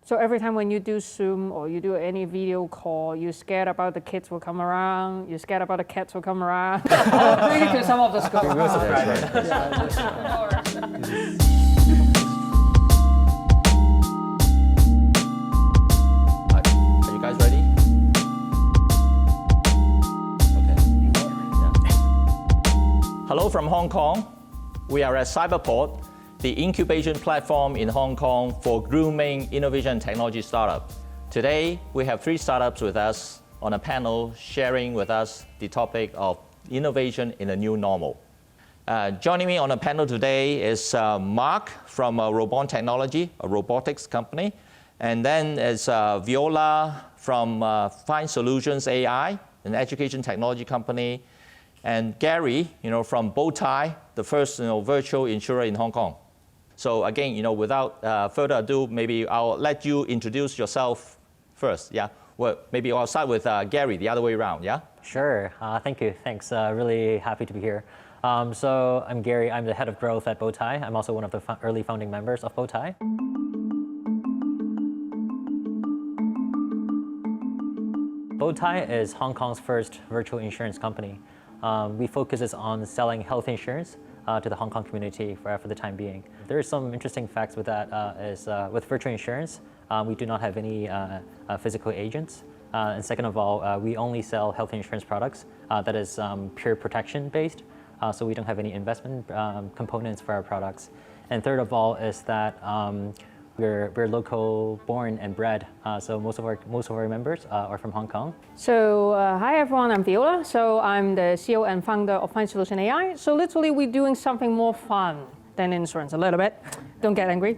So every time when you do Zoom or you do any video call, you're scared about the kids will come around, you're scared about the cats will come around. Maybe to some of the schools. Are you guys ready? Okay. Yeah. Hello from Hong Kong. We are at Cyberport, the incubation platform in Hong Kong for grooming innovation and technology startups. Today, we have 3 startups with us on a panel sharing with us the topic of innovation in a new normal. Joining me on the panel today is Mark from Robon Technology, a robotics company, and then is Viola from Find Solutions AI, an education technology company, and Gary, from WRLDCTY, the first virtual insurer in Hong Kong. So again, without further ado, maybe I'll let you introduce yourself first. Yeah. Well, maybe I'll start with Gary, the other way around. Yeah. Sure. Thank you. Thanks. Really happy to be here. So I'm Gary. I'm the head of growth at WRLDCTY. I'm also one of the early founding members of WRLDCTY. WRLDCTY is Hong Kong's first virtual insurance company. We focus on selling health insurance to the Hong Kong community for the time being. There are some interesting facts with that with virtual insurance, we do not have any physical agents. And second of all, we only sell health insurance products that is pure protection based. So we don't have any investment components for our products. And third of all is that we're local born and bred, so most of our members are from Hong Kong. So hi everyone, I'm Viola. So I'm the CEO and founder of Find Solutions AI. So literally we're doing something more fun than insurance a little bit. Don't get angry.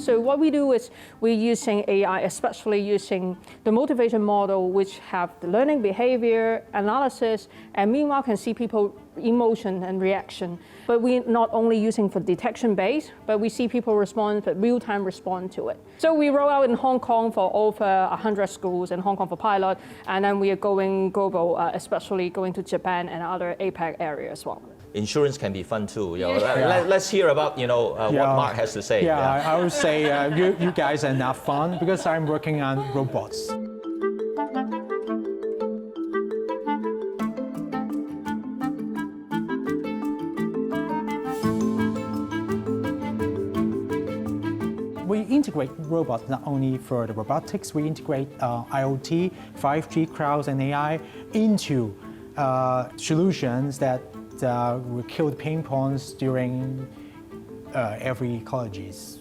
So what we do is we're using AI, especially using the motivation model, which have the learning behavior analysis, and meanwhile can see people emotion and reaction. But we're not only using for detection base, but we see people respond, but real-time respond to it. So we roll out in Hong Kong for over 100 schools in Hong Kong for pilot, and then we are going global, especially going to Japan and other APAC areas as well. Insurance can be fun too. Let's hear about what Mark has to say. I would say you guys are not fun because I'm working on robots. We integrate robots not only for the robotics, we integrate IoT, 5G, clouds, and AI into solutions that will kill the pain points during every college's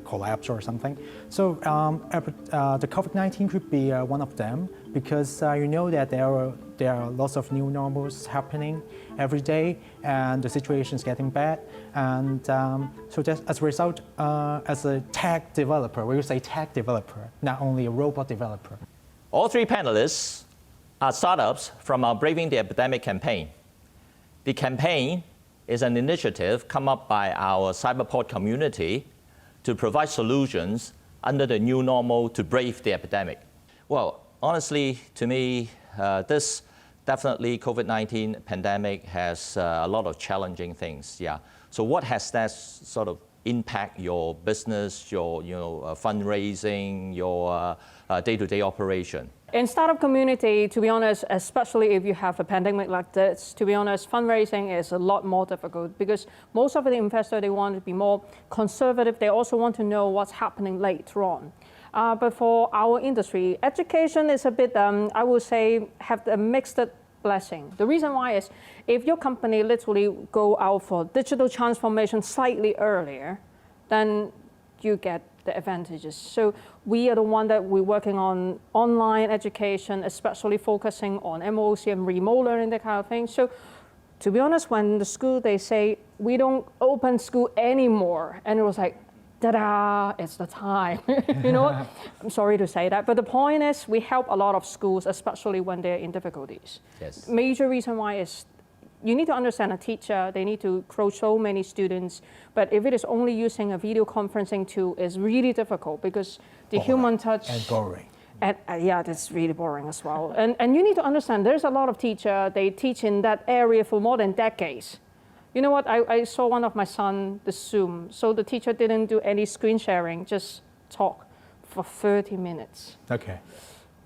collapse or something. So the COVID-19 could be one of them because you know that there are lots of new normals happening every day and the situation is getting bad. And so just as a result, as a tech developer, we would say tech developer, not only a robot developer. All 3 panelists are startups from our Braving the Epidemic campaign. The campaign is an initiative come up by our Cyberport community to provide solutions under the new normal to brave the epidemic. Well, honestly, to me, this definitely COVID-19 pandemic has a lot of challenging things. Yeah. So what has that sort of impact your business, your fundraising, your day-to-day operation? In startup community, to be honest, especially if you have a pandemic like this, to be honest, fundraising is a lot more difficult because most of the investors, they want to be more conservative. They also want to know what's happening later on. But for our industry, education is a bit, I would say, have a mixed blessing. The reason why is if your company literally go out for digital transformation slightly earlier, then you get the advantages. So we are the one that we're working on online education, especially focusing on MOOC and remote learning, that kind of thing. So to be honest, when the school, they say, we don't open school anymore, and it was like, ta-da, it's the time. I'm sorry to say that, but the point is we help a lot of schools, especially when they're in difficulties. Yes. Major reason why is you need to understand a teacher, they need to coach so many students, but if it is only using a video conferencing tool, it's really difficult because the human touch. And boring. And yeah, that's really boring as well. And you need to understand, there's a lot of teachers, they teach in that area for more than decades. You know what, I saw one of my son, the Zoom. So the teacher didn't do any screen sharing, just talk for 30 minutes. Okay.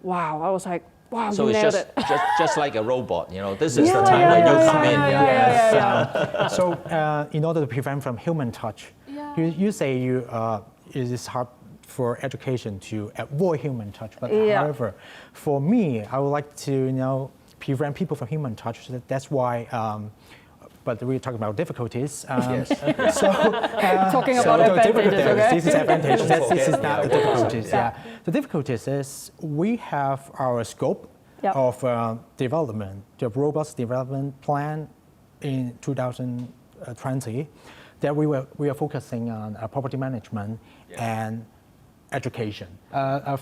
Wow, I was like, wow, So you it's nailed it. just like a robot, you know, this is the time when you come in. Yeah. So in order to prevent from human touch, you say it is hard for education to avoid human touch, but however, for me, I would like to prevent people from human touch. So that's why. But we're talking about difficulties. Yes. So Talking about advantages, okay? This is advantages. This is not the difficulties. The difficulties is we have our scope of development, the robust development plan in 2020, that we are focusing on property management and education.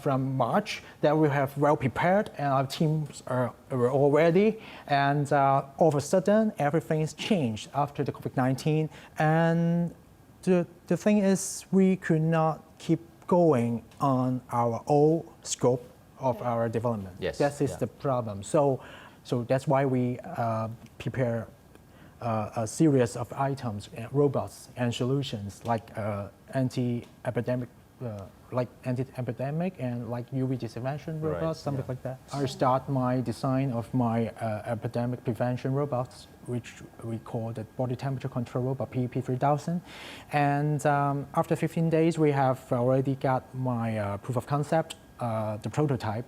From March, that we have well prepared and our teams were all ready, and all of a sudden everything's changed after the COVID-19. And the thing is, we could not keep going on our old scope of our development. Yes. That is the problem. So that's why we prepare a series of items, robots and solutions like anti-epidemic and like UV disinfection robots, something like that. I start my design of my epidemic prevention robots, which we call the body temperature control robot, PEP3000. And after 15 days, we have already got my proof of concept, the prototype.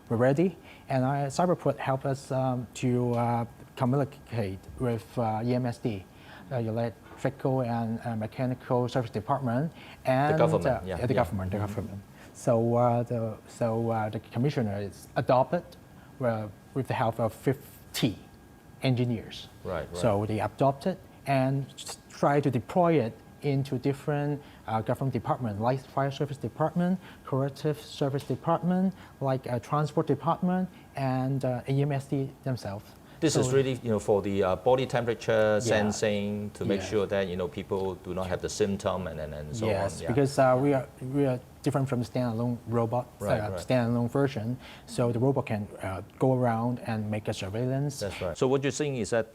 We're ready. And Cyberport helped us to communicate with EMSD, electrical and mechanical service department, and The government, the government. So the commissioner is adopted with the help of 50 engineers. Right. So they adopted and try to deploy it into different government departments, like fire service department, corrective service department, like transport department, and EMSD themselves. This is really, for the body temperature sensing to make Yes. sure that people do not have the symptom and so on. Yes, Yeah. because we are different from standalone robot, standalone version. So the robot can go around and make a surveillance. That's right. So what you're saying is that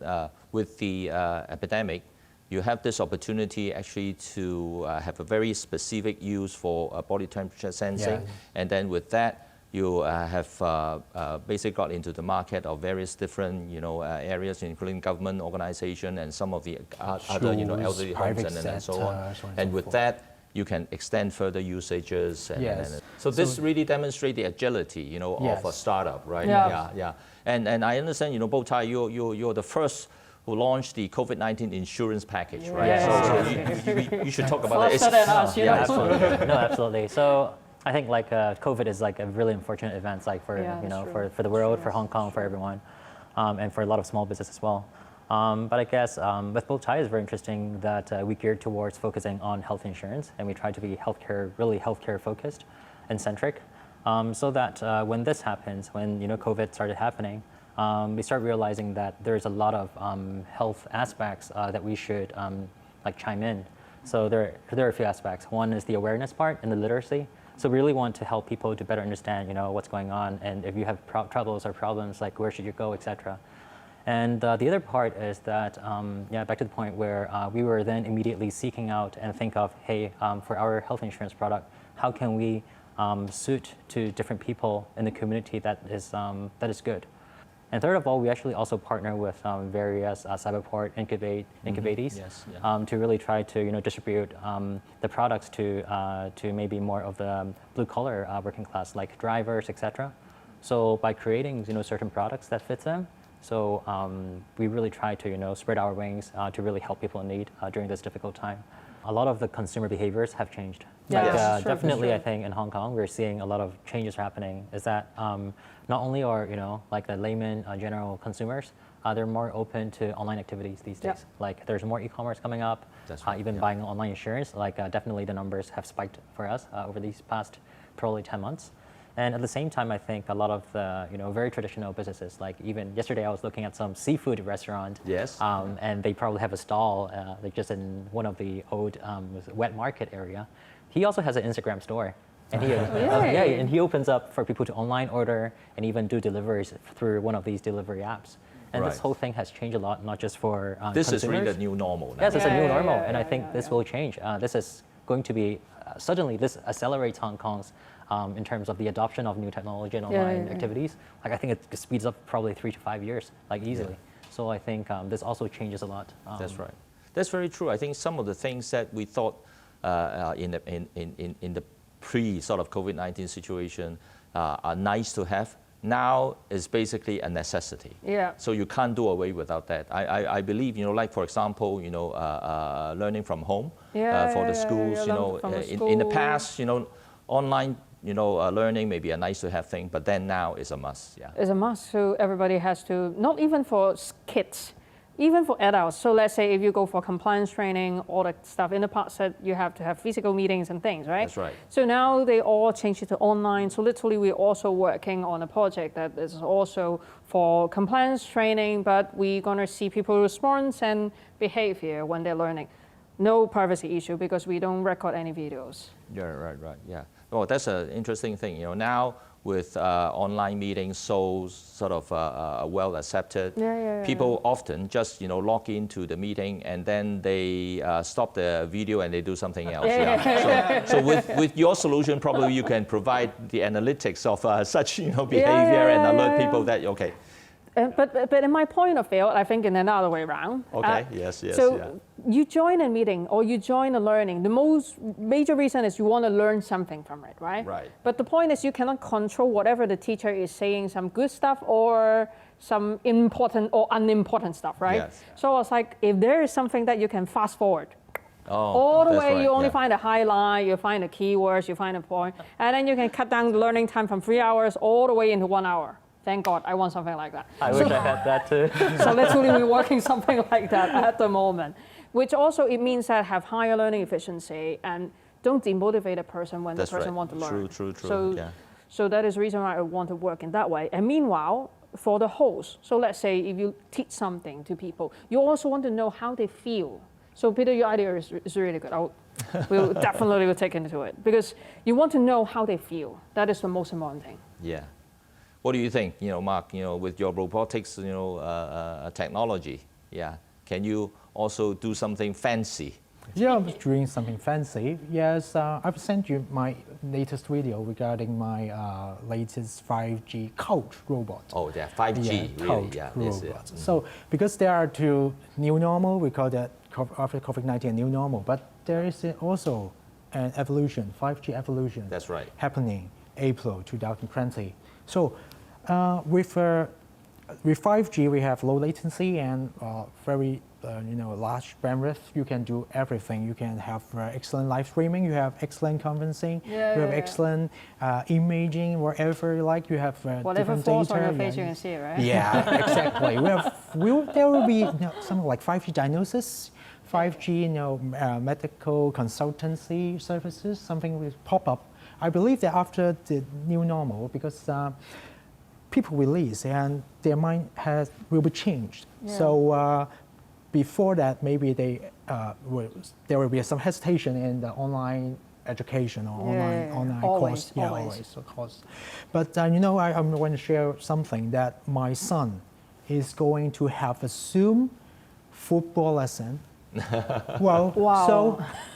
with the epidemic, you have this opportunity actually to have a very specific use for body temperature sensing, and then with that, you have basically got into the market of various different areas, including government organization and some of the other elderly homes and so on. And with that, you can extend further usages. And so this really demonstrates the agility, of a startup, right? Yeah. And I understand, Bowtie, you're the first who launched the COVID-19 insurance package, right? Yes. So you should talk about that. Faster than us, Yeah, absolutely. No, absolutely. So I think COVID is like a really unfortunate event, like for for the world, for Hong Kong, for everyone, and for a lot of small business as well. But I guess with WRLDCTY, it's very interesting that we geared towards focusing on health insurance, and we try to be really healthcare focused and centric, so that when this happens, when COVID started happening, we start realizing that there's a lot of health aspects that we should chime in. So there are a few aspects. One is the awareness part and the literacy. So we really want to help people to better understand, what's going on, and if you have troubles or problems, like where should you go, etc. And the other part is that, back to the point where we were then immediately seeking out and think of, hey, for our health insurance product, how can we suit to different people in the community that is good. And third of all, we actually also partner with various Cyberport incubatees to really try to distribute the products to maybe more of the blue collar working class, like drivers, etc. So by creating certain products that fit them, so we really try to spread our wings to really help people in need during this difficult time. A lot of the consumer behaviors have changed. Definitely, I think in Hong Kong we're seeing a lot of changes happening. Is that not only are the layman general consumers, they're more open to online activities these days. Like there's more e-commerce coming up. Even buying online insurance. Definitely the numbers have spiked for us over these past probably 10 months. And at the same time, I think a lot of the very traditional businesses, like even yesterday I was looking at some seafood restaurant. And they probably have a stall like just in one of the old wet market area. He also has an Instagram store. And and he opens up for people to online order and even do deliveries through one of these delivery apps. And this whole thing has changed a lot, not just for This consumers. is really the new normal now. Yes, it's a new normal, and I think this will change. This is going to be, suddenly this accelerates Hong Kong's in terms of the adoption of new technology and online activities. Like, I think it speeds up probably 3 to 5 years, like easily. So I think this also changes a lot. That's right. That's very true. I think some of the things that we thought in the pre sort of COVID-19 situation are nice to have, now is basically a necessity. Yeah. So you can't do away without that. I believe, like for example, learning from home for the schools. In the past, online, learning may be a nice to have thing, but then now is a must. Yeah. It's a must. So everybody has to, not even for kids, even for adults. So let's say if you go for compliance training, all the stuff in the past that you have to have physical meetings and things, right? That's right. So now they all changed it to online. So literally we're also working on a project that is also for compliance training, but we're gonna see people's response and behavior when they're learning. No privacy issue because we don't record any videos. Yeah, right, yeah. Well, that's an interesting thing. Now with online meetings so sort of well accepted, people often just log into the meeting and then they stop the video and they do something else. So with your solution, probably you can provide the analytics of such behavior and alert people that okay. But in my point of view, I think in another way around. Okay. Yes. So you join a meeting or you join a learning. The most major reason is you want to learn something from it, right? Right. But the point is you cannot control whatever the teacher is saying, some good stuff or some important or unimportant stuff, right? Yes. So I was like, if there is something that you can fast forward, all the way, you only find a highlight, you find the keywords, you find a point, and then you can cut down the learning time from 3 hours all the way into 1 hour. Thank God, I want something like that. I wish I had that too. So literally we're working something like that at the moment, which also it means that have higher learning efficiency and don't demotivate a person when the person wants to learn. True. So that is the reason why I want to work in that way. And meanwhile, for the host, so let's say if you teach something to people, you also want to know how they feel. So Peter, your idea is really good. We'll definitely take into it because you want to know how they feel. That is the most important thing. Yeah. What do you think, Mark? With your robotics, technology, can you also do something fancy? Yeah, I'm doing something fancy. Yes, I've sent you my latest video regarding my latest 5G coach robot. Oh, yeah, 5G, really, robots. So because there are two new normal, we call that after COVID-19 a new normal, but there is also an evolution, 5G evolution. That's right. Happening April 2020. So with 5G, we have low latency and very large bandwidth. You can do everything. You can have excellent live streaming. You have excellent conferencing. You have excellent imaging wherever you like. You have whatever different falls data. on your face, you can see it, right? Yeah, exactly. There will be something like 5G diagnosis, 5G medical consultancy services. Something will pop up. I believe that after the new normal, because people release and their mind will be changed. Yeah. So before that, maybe there will be some hesitation in the online education or online course. Yeah, always of course. But I'm going to share something that my son is going to have a Zoom football lesson.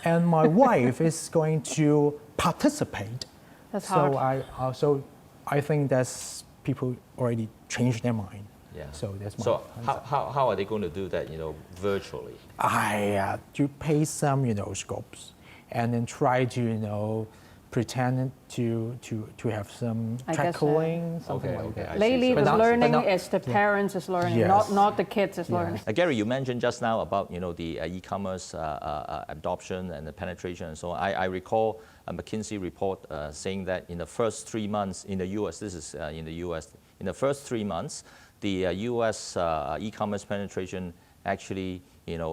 And my wife is going to participate. That's hard. So I think that's people already changed their mind. Yeah. So that's my how are they going to do that? Virtually. To pay some scopes, and then try to pretend to have some tackling, something like that. Lately, the learning is the parents is learning, not the kids is learning. Gary, you mentioned just now about the e-commerce adoption and the penetration and so on. I recall a McKinsey report saying that in the first 3 months in the U.S., this is in the U.S., in the first 3 months, the U.S. E-commerce penetration actually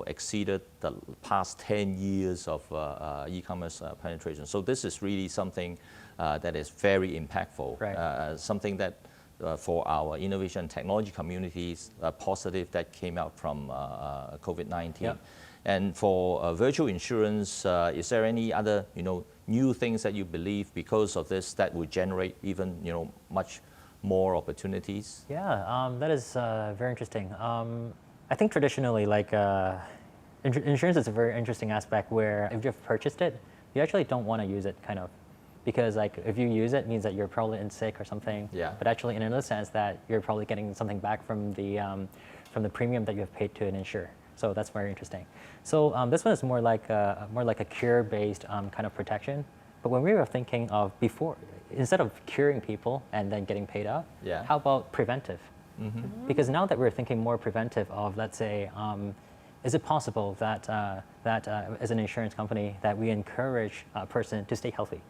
exceeded the past 10 years of e-commerce penetration. So this is really something that is very impactful, something that for our innovation and technology communities, positive that came out from COVID-19. And for virtual insurance, is there any other new things that you believe because of this that would generate even much more opportunities? Yeah, that is very interesting. I think traditionally, like insurance is a very interesting aspect where if you've purchased it, you actually don't want to use it, kind of, because like if you use it, means that you're probably in sick or something. Yeah. But actually, in another sense, that you're probably getting something back from the premium that you have paid to an insurer. So that's very interesting. So this one is more like a cure-based kind of protection. But when we were thinking of before, instead of curing people and then getting paid out, Yeah. how about preventive? Because now that we're thinking more preventive of, let's say, is it possible that as an insurance company that we encourage a person to stay healthy?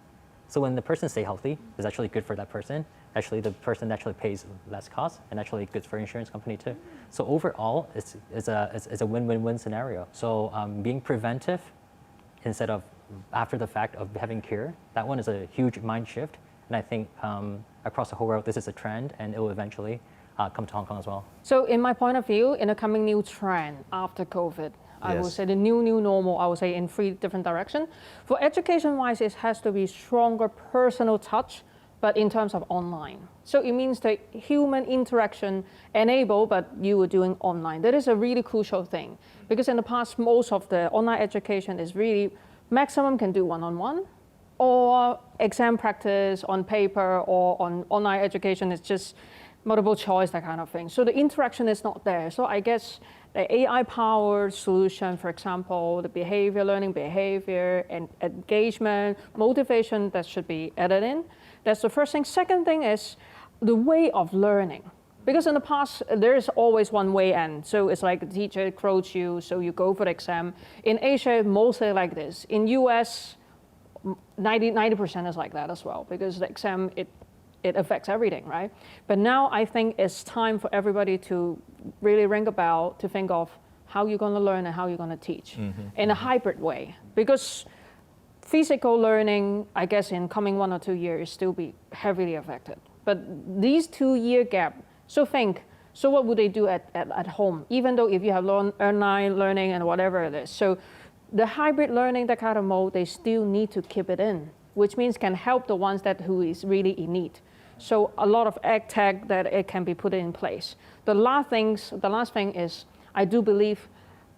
So when the person stays healthy, it's actually good for that person. Actually, the person actually pays less cost, and actually good for insurance company too. So overall, it's a win-win-win scenario. So being preventive instead of after the fact of having cure, that one is a huge mind shift. And I think across the whole world, this is a trend, and it will eventually come to Hong Kong as well. So in my point of view, in a coming new trend after COVID, I will Yes. say the new normal, I would say in 3 different directions. For education-wise, it has to be stronger personal touch, but in terms of online. So it means the human interaction enabled, but you were doing online. That is a really crucial thing, because in the past, most of the online education is really maximum can do one-on-one, or exam practice on paper, or on online education is just multiple choice, that kind of thing. So the interaction is not there. So I guess the AI-powered solution, for example, the learning behavior, and engagement, motivation, that should be added in. That's the first thing. Second thing is the way of learning. Because in the past, there is always one way in. So it's like the teacher coaches you, so you go for the exam. In Asia, mostly like this. In US, 90% is like that as well, because the exam, it affects everything, right? But now I think it's time for everybody to really ring a bell to think of how you're going to learn and how you're going to teach in a hybrid way. Because physical learning, I guess in coming 1 or 2 years, still be heavily affected. But these 2-year gap, so what would they do at home? Even though if you have online learning and whatever it is. So the hybrid learning, that kind of mode, they still need to keep it in, which means can help the ones who is really in need. So a lot of ed tech that it can be put in place. The last thing is, I do believe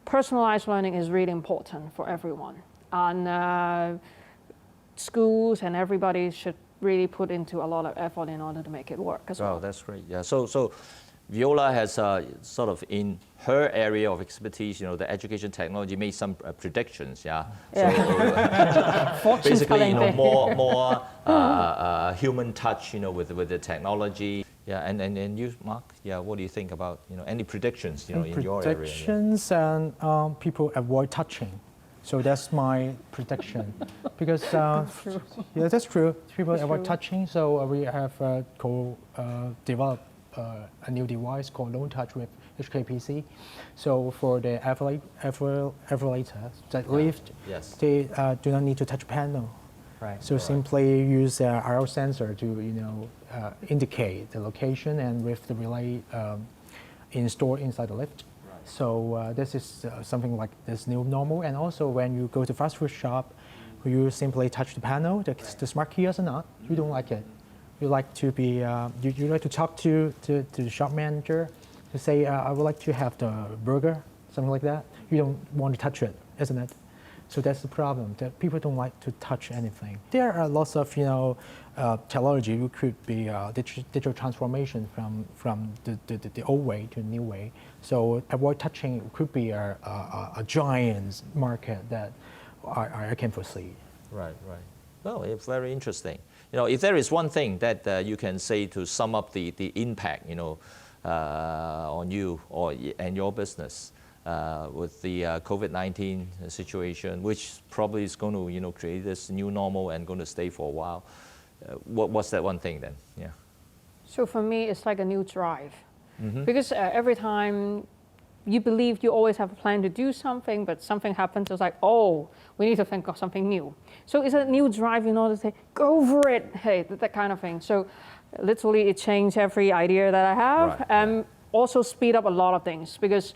personalized learning is really important for everyone. And schools and everybody should really put into a lot of effort in order to make it work as well. Wow, that's great. Yeah. So Viola has sort of in her area of expertise, the education technology, made some predictions. Yeah. So basically, more human touch, with the technology. Yeah. And you, Mark, yeah, what do you think about any predictions, in your area? Predictions and people avoid touching. So that's my prediction, because yeah, that's true. People avoid touching. So we have developed a new device called Low Touch with HKPC. So for the elevators that lift, Yes. they do not need to touch panel. Right. So simply use a RL sensor to indicate the location, and with the relay installed inside the lift. So this is something like this new normal. And also when you go to fast food shop, you simply touch the panel, the smart kiosk or not, you don't like it. You like to be, you like to talk to the shop manager to say, I would like to have the burger, something like that. You don't want to touch it, isn't it? So that's the problem, that people don't like to touch anything. There are lots of, technology which could be digital transformation from the old way to the new way. So avoid touching could be a giant market that I can foresee. Right. Well, it's very interesting. If there is one thing that you can say to sum up the impact, on you and your business with the COVID-19 situation, which probably is going to create this new normal and going to stay for a while. What's that one thing then? Yeah. So for me, it's like a new drive. Because every time you believe you always have a plan to do something, but something happens, it's like, oh, we need to think of something new. So it's a new drive in order to say, go for it, hey, that kind of thing. So literally it changed every idea that I have, Right, and also speed up a lot of things, because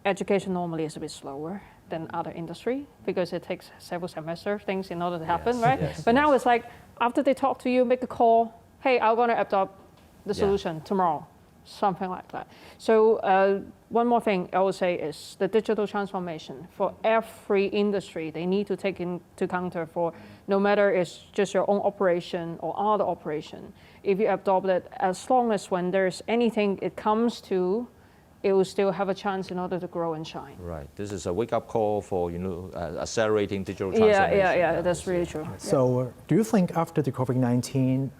education normally is a bit slower. than other industry because it takes several semester things in order to happen, Yes, right? yes, But now yes. it's like after they talk to you, make a call, hey, I'm going to adopt the Yeah. solution tomorrow, something like that. So one more thing I would say is the digital transformation for every industry, they need to take into account for no matter it's just your own operation or other operation. If you adopt it, as long as when there's anything it comes to, it will still have a chance in order to grow and shine. Right. This is a wake-up call for accelerating digital transformation. Yeah, that's really true. So, do you think after the COVID-19,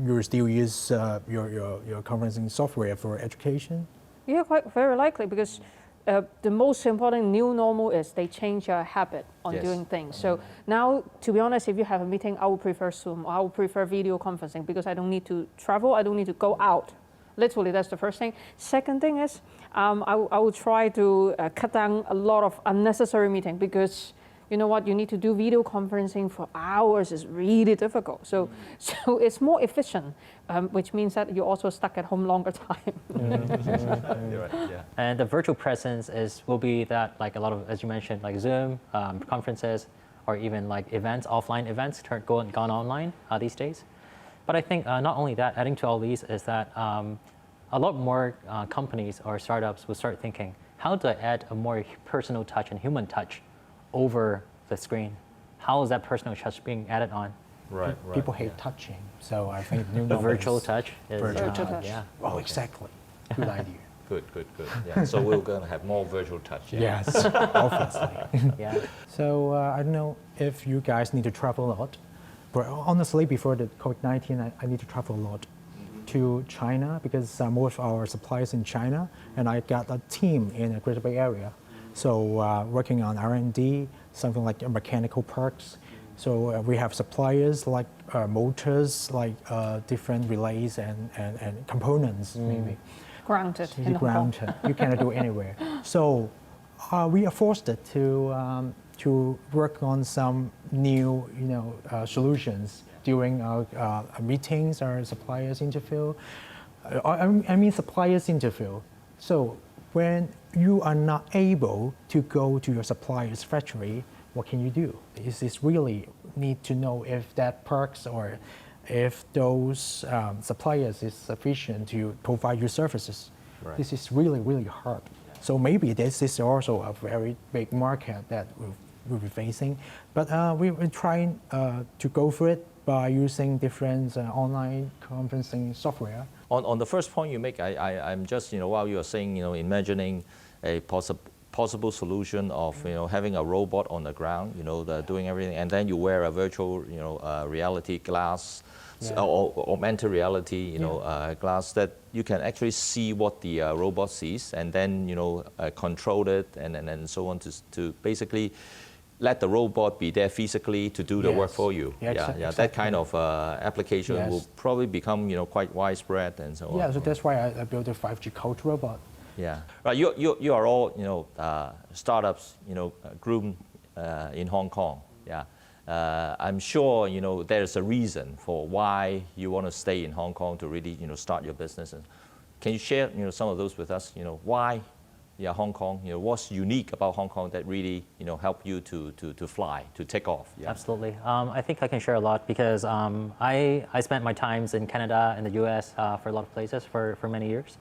you will still use your conferencing software for education? Yeah, quite very likely because the most important new normal is they change your habit on Yes. doing things. So now, to be honest, if you have a meeting, I would prefer Zoom or I would prefer video conferencing because I don't need to travel, I don't need to go out. Literally, that's the first thing. Second thing is, I will try to cut down a lot of unnecessary meeting because you know what, you need to do video conferencing for hours is really difficult. So it's more efficient, which means that you're also stuck at home longer time. You're right, yeah. And the virtual presence will be that, like a lot of, as you mentioned, like Zoom, conferences, or even like events, offline events gone online these days. But I think not only that, adding to all these is that a lot more companies or startups will start thinking, how do I add a more personal touch and human touch over the screen? How is that personal touch being added on? Right, right. People hate touching, so I think new The normal virtual is- touch is, Virtual touch. yeah. Oh, exactly. Good idea. Good. Yeah. So we're going to have more virtual touch. Yeah. Yes, obviously. Yeah. So I don't know if you guys need to travel a lot, but honestly, before the COVID-19, I need to travel a lot to China because most of our suppliers in China, and I got a team in the Greater Bay Area. So working on R&D, something like mechanical parts. So we have suppliers like motors, like different relays and components maybe. Grounded in You Hong Kong. grounded. You cannot do it anywhere. So we are forced to work on some new, solutions during our meetings or suppliers interview. I mean suppliers interview. So when you are not able to go to your supplier's factory, what can you do? Is this really need to know if that perks or if those suppliers is sufficient to provide you services. Right. This is really, really hard. So maybe this is also a very big market that we'll be facing. But we're trying to go for it by using different online conferencing software. On the first point you make, I'm just, while you are saying, imagining a possible solution of, having a robot on the ground, doing everything, and then you wear a virtual, reality glass, or augmented reality, glass that you can actually see what the robot sees, and then, control it, and so on to basically let the robot be there physically to do the work Yes. for you. Yeah, Yeah, that kind of application Yes. will probably become, quite widespread and so on. Yeah, so that's why I built a 5G coach robot. Yeah, right. You are all startups groomed in Hong Kong. Yeah, I'm sure there's a reason for why you want to stay in Hong Kong to really start your business. And can you share some of those with us? Why? Yeah, Hong Kong. What's unique about Hong Kong that really help you to fly, to take off? Yeah. Absolutely. I think I can share a lot because I spent my times in Canada and the US for a lot of places for many years.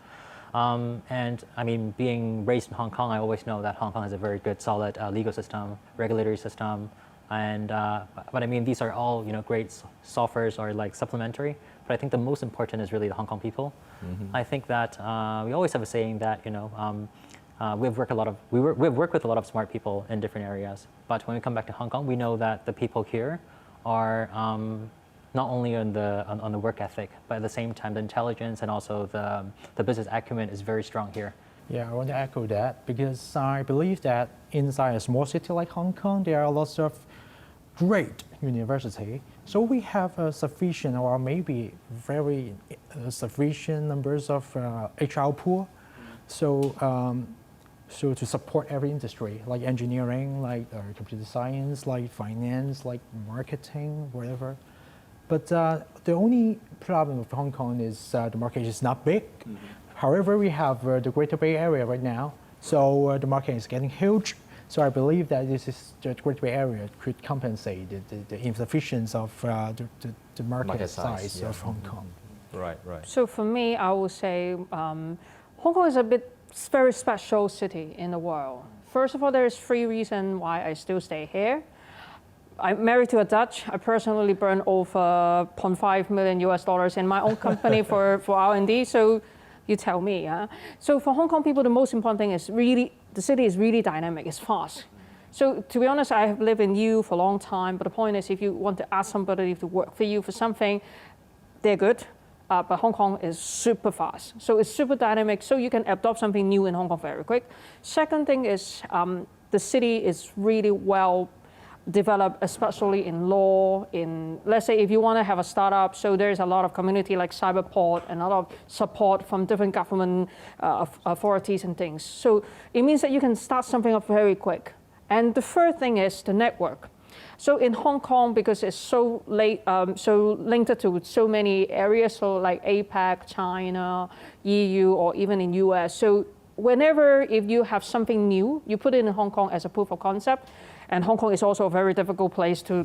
And I mean, being raised in Hong Kong, I always know that Hong Kong has a very good, solid legal system, regulatory system. And, but I mean, these are all great softwares or like supplementary. But I think the most important is really the Hong Kong people. Mm-hmm. I think that we always have a saying that we've worked with a lot of smart people in different areas. But when we come back to Hong Kong, we know that the people here are not only on the work ethic, but at the same time, the intelligence and also the business acumen is very strong here. Yeah, I want to echo that because I believe that inside a small city like Hong Kong, there are lots of great university. So we have a sufficient or maybe very sufficient numbers of HR pool. So to support every industry, like engineering, like computer science, like finance, like marketing, whatever. But the only problem with Hong Kong is the market is not big. Mm-hmm. However, we have the Greater Bay Area right now, so the market is getting huge. So I believe that this is the Great Bay Area could compensate the insufficiency of the market size of Hong Kong. Right, right. So for me, I would say Hong Kong is a very special city in the world. First of all, there is 3 reasons why I still stay here. I'm married to a Dutch. I personally burned over $0.5 million US in my own company for R&D. So you tell me. So for Hong Kong people, the most important thing is really, the city is really dynamic, it's fast. So to be honest, I have lived in EU for a long time, but the point is if you want to ask somebody to work for you for something, they're good. But Hong Kong is super fast. So it's super dynamic, so you can adopt something new in Hong Kong very quick. Second thing is the city is really well developed, especially in law, let's say if you want to have a startup, so there's a lot of community like Cyberport and a lot of support from different government authorities and things. So it means that you can start something up very quick. And the third thing is the network. So in Hong Kong, because it's so linked to so many areas, so like APAC, China, EU, or even in US. So whenever if you have something new, you put it in Hong Kong as a proof of concept. And Hong Kong is also a very difficult place to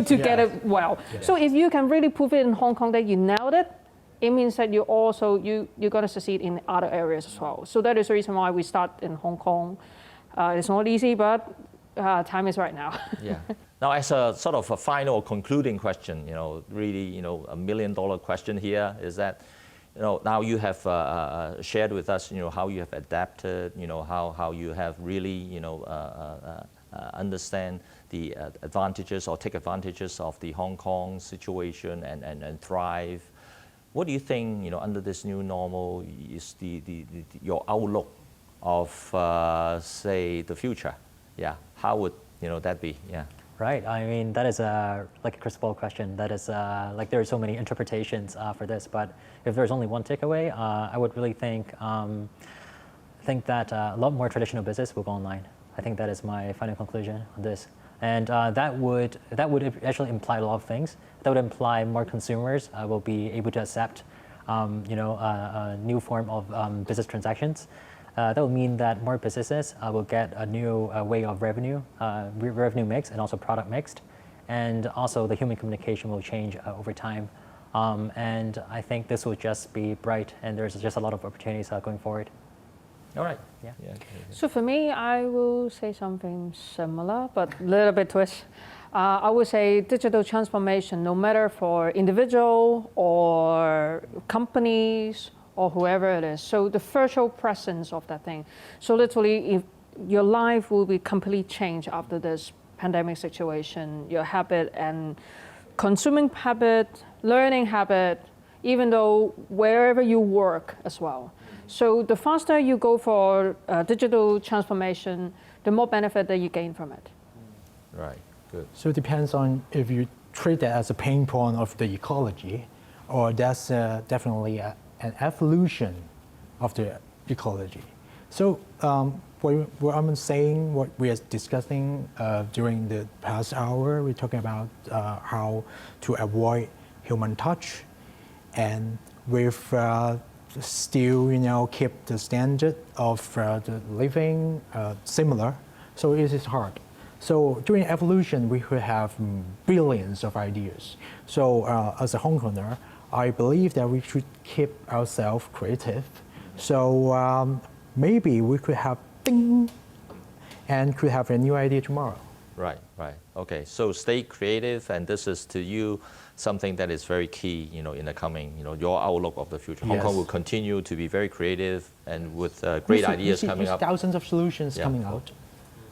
get it well. Yeah. So if you can really prove it in Hong Kong that you nailed it, it means that you're going to succeed in other areas as well. So that is the reason why we start in Hong Kong. It's not easy, but time is right now. Yeah. Now, as a sort of a final concluding question, really, $1 million question here is that, now you have shared with us, how you have adapted, how you have really, understand the advantages or take advantages of the Hong Kong situation and thrive. What do you think, under this new normal is your outlook of, say, the future? Yeah, how would, that be? Yeah. Right. I mean, that is like a crystal ball question. That is like there are so many interpretations for this. But if there's only one takeaway, I would really think that a lot more traditional business will go online. I think that is my final conclusion on this. And that would actually imply a lot of things. That would imply more consumers will be able to accept, a new form of business transactions. That will mean that more businesses will get a new way of revenue mix and also product mixed. And also the human communication will change over time. And I think this will just be bright and there's just a lot of opportunities going forward. All right. Yeah. So for me, I will say something similar, but a little bit twist. I would say digital transformation, no matter for individual or companies or whoever it is. So the virtual presence of that thing. So literally, if your life will be completely changed after this pandemic situation, your habit and consuming habit, learning habit, even though wherever you work as well. So the faster you go for digital transformation, the more benefit that you gain from it. Right, good. So it depends on if you treat that as a pain point of the ecology, or that's definitely an evolution of the ecology. So what I'm saying, what we are discussing during the past hour, we're talking about how to avoid human touch, and with still, keep the standard of the living similar. So it is hard. So during evolution, we could have billions of ideas. So as a Hong Konger, I believe that we should keep ourselves creative. So maybe we could have ding, and could have a new idea tomorrow. Right, right. Okay, so stay creative, and this is to you something that is very key, in the coming, your outlook of the future. Hong Kong will continue to be very creative and with great ideas coming up. Thousands of solutions coming out.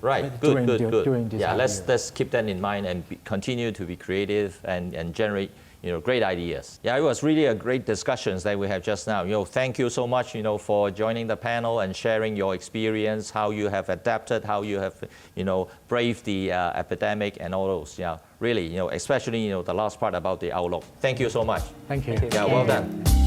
Right, good. During this let's keep that in mind and continue to be creative and generate, great ideas. Yeah, it was really a great discussions that we have just now. Thank you so much, for joining the panel and sharing your experience, how you have adapted, how you have, braved the epidemic and all those. Yeah, really, especially, the last part about the outlook. Thank you so much. Thank you. Yeah, well done.